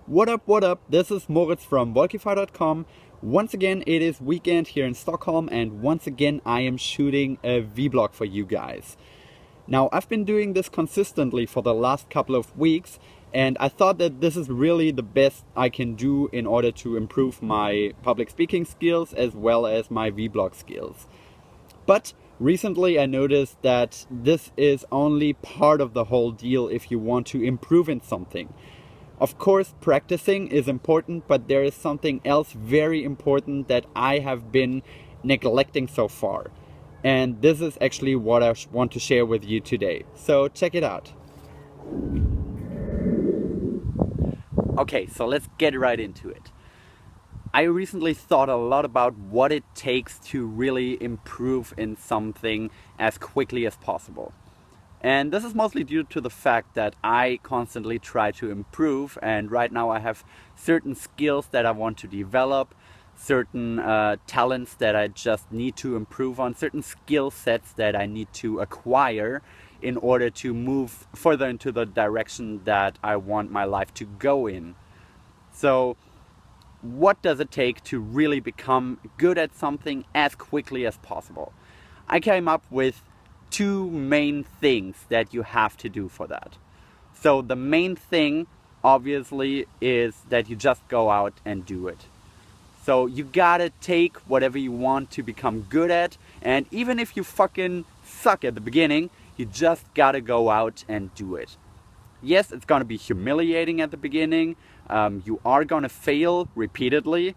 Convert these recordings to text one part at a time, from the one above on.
What up, what up? This is Moritz from Wolkify.com. Once again, it is weekend here in Stockholm, and once again, I am shooting a vlog for you guys. Now, I've been doing this consistently for the last couple of weeks, and I thought that this is really the best I can do in order to improve my public speaking skills as well as my vlog skills. But recently I noticed that this is only part of the whole deal if you want to improve in something. Of course, practicing is important, but there is something else very important that I have been neglecting so far. And this is actually what I want to share with you today. So check it out. Okay, so let's get right into it. I recently thought a lot about what it takes to really improve in something as quickly as possible. And this is mostly due to the fact that I constantly try to improve, and right now I have certain skills that I want to develop, certain talents that I just need to improve on, certain skill sets that I need to acquire in order to move further into the direction that I want my life to go in. So what does it take to really become good at something as quickly as possible? I came up with two main things that you have to do for that. So the main thing obviously is that you just go out and do it. So you gotta take whatever you want to become good at, and even if you fucking suck at the beginning, you just gotta go out and do it. Yes, it's gonna be humiliating at the beginning, you are gonna fail repeatedly,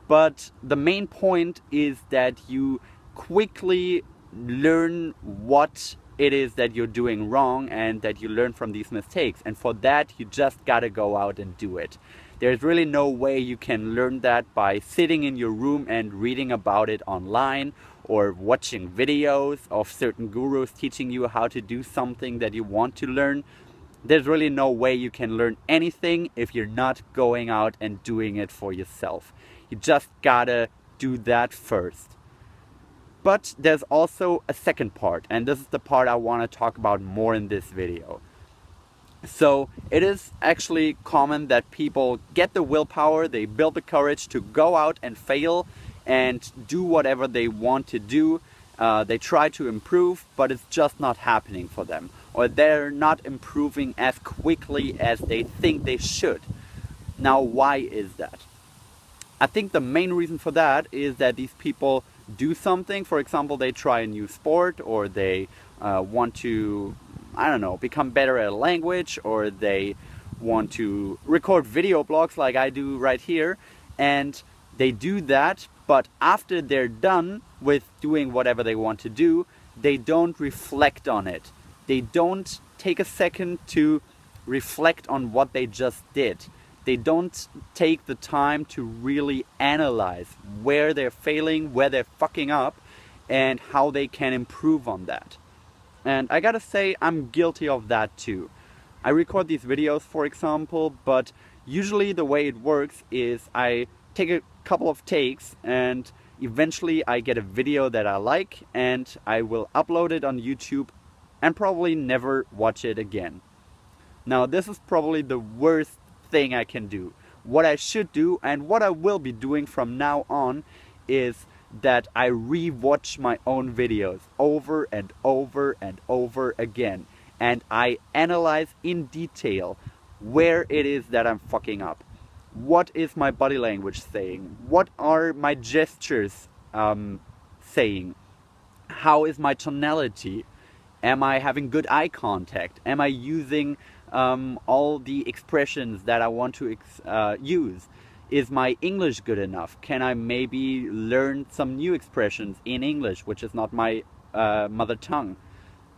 but the main point is that you quickly learn what it is that you're doing wrong and that you learn from these mistakes, and for that you just gotta go out and do it. There's really no way you can learn that by sitting in your room and reading about it online or watching videos of certain gurus teaching you how to do something that you want to learn. There's really no way you can learn anything if you're not going out and doing it for yourself. You just gotta do that first. But there's also a second part, and this is the part I want to talk about more in this video. So it is actually common that people get the willpower, they build the courage to go out and fail and do whatever they want to do. They try to improve, but it's just not happening for them, or they're not improving as quickly as they think they should. Now, why is that? I think the main reason for that is that these people do something. For example, they try a new sport, or they want to, I don't know, become better at a language, or they want to record video blogs like I do right here, and they do that, but after they're done with doing whatever they want to do, they don't reflect on it. They don't take a second to reflect on what they just did. They don't take the time to really analyze where they're failing, where they're fucking up, and how they can improve on that. And I gotta say, I'm guilty of that too. I record these videos, for example, but usually the way it works is I take a couple of takes and eventually I get a video that I like, and I will upload it on YouTube and probably never watch it again. Now, this is probably the worst thing I can do. What I should do, and what I will be doing from now on, is that I re-watch my own videos over and over and over again, and I analyze in detail where it is that I'm fucking up. What is my body language saying? What are my gestures saying? How is my tonality? Am I having good eye contact? Am I using all the expressions that I want to use? Is my English good enough? Can I maybe learn some new expressions in English, which is not my mother tongue?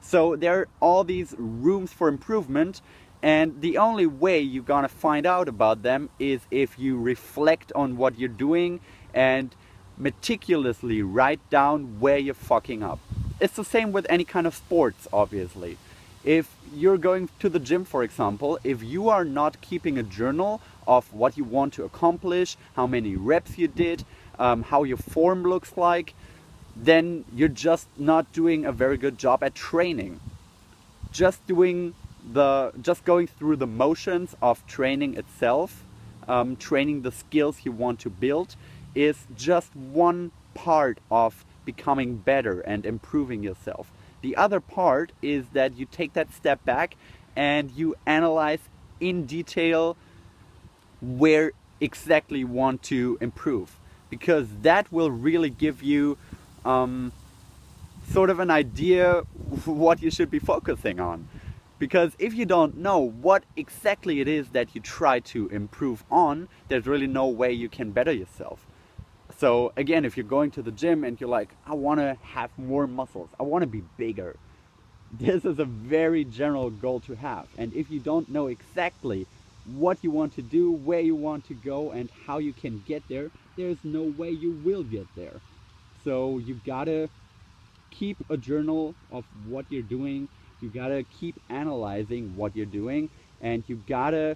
So there are all these rooms for improvement, and the only way you're gonna find out about them is if you reflect on what you're doing and meticulously write down where you're fucking up. It's the same with any kind of sports, obviously. If you're going to the gym, for example, if you are not keeping a journal of what you want to accomplish, how many reps you did, how your form looks like, then you're just not doing a very good job at training. Just going through the motions of training itself training the skills you want to build is just one part of becoming better and improving yourself. The other part is that you take that step back and you analyze in detail where exactly you want to improve, because that will really give you sort of an idea what you should be focusing on. Because if you don't know what exactly it is that you try to improve on, there's really no way you can better yourself. So again, if you're going to the gym and you're like, I want to have more muscles, I want to be bigger, this is a very general goal to have. And if you don't know exactly what you want to do, where you want to go, and how you can get there, there's no way you will get there. So you gotta keep a journal of what you're doing, you gotta keep analyzing what you're doing, and you gotta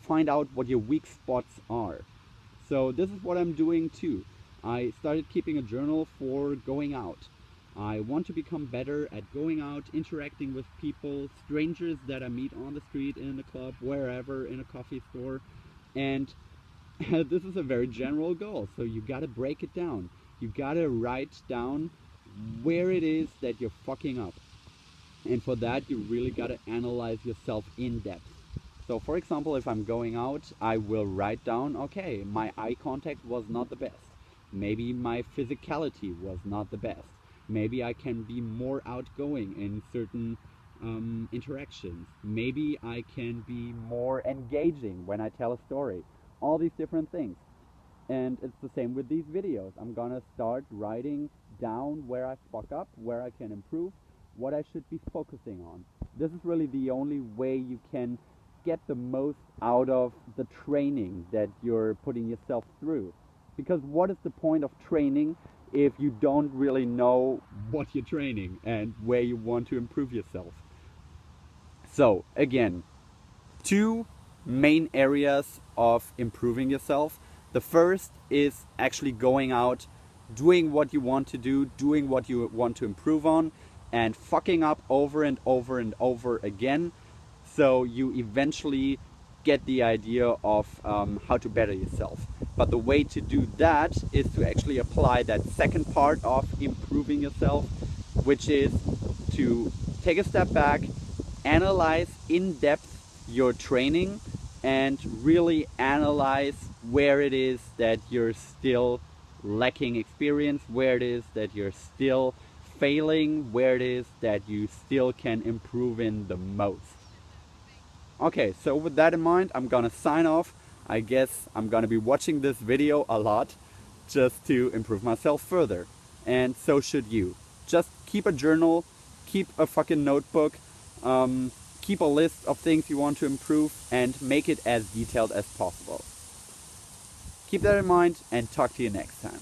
find out what your weak spots are. So this is what I'm doing too. I started keeping a journal for going out. I want to become better at going out, interacting with people, strangers that I meet on the street, in the club, wherever, in a coffee store. And this is a very general goal, so you gotta break it down. You gotta write down where it is that you're fucking up. And for that, you really gotta analyze yourself in depth. So for example, if I'm going out, I will write down, okay, my eye contact was not the best. Maybe my physicality was not the best. Maybe I can be more outgoing in certain interactions. Maybe I can be more engaging when I tell a story. All these different things. And it's the same with these videos. I'm gonna start writing down where I fuck up, where I can improve, what I should be focusing on. This is really the only way you can get the most out of the training that you're putting yourself through. Because what is the point of training if you don't really know what you're training and where you want to improve yourself? So again, two main areas of improving yourself. The first is actually going out, doing what you want to do, doing what you want to improve on, and fucking up over and over and over again, so you eventually get the idea of how to better yourself. But the way to do that is to actually apply that second part of improving yourself, which is to take a step back, analyze in depth your training, and really analyze where it is that you're still lacking experience, where it is that you're still failing, where it is that you still can improve in the most. Okay, so with that in mind, I'm gonna sign off. I guess I'm gonna be watching this video a lot just to improve myself further. And so should you. Just keep a journal, keep a fucking notebook, keep a list of things you want to improve, and make it as detailed as possible. Keep that in mind, and talk to you next time.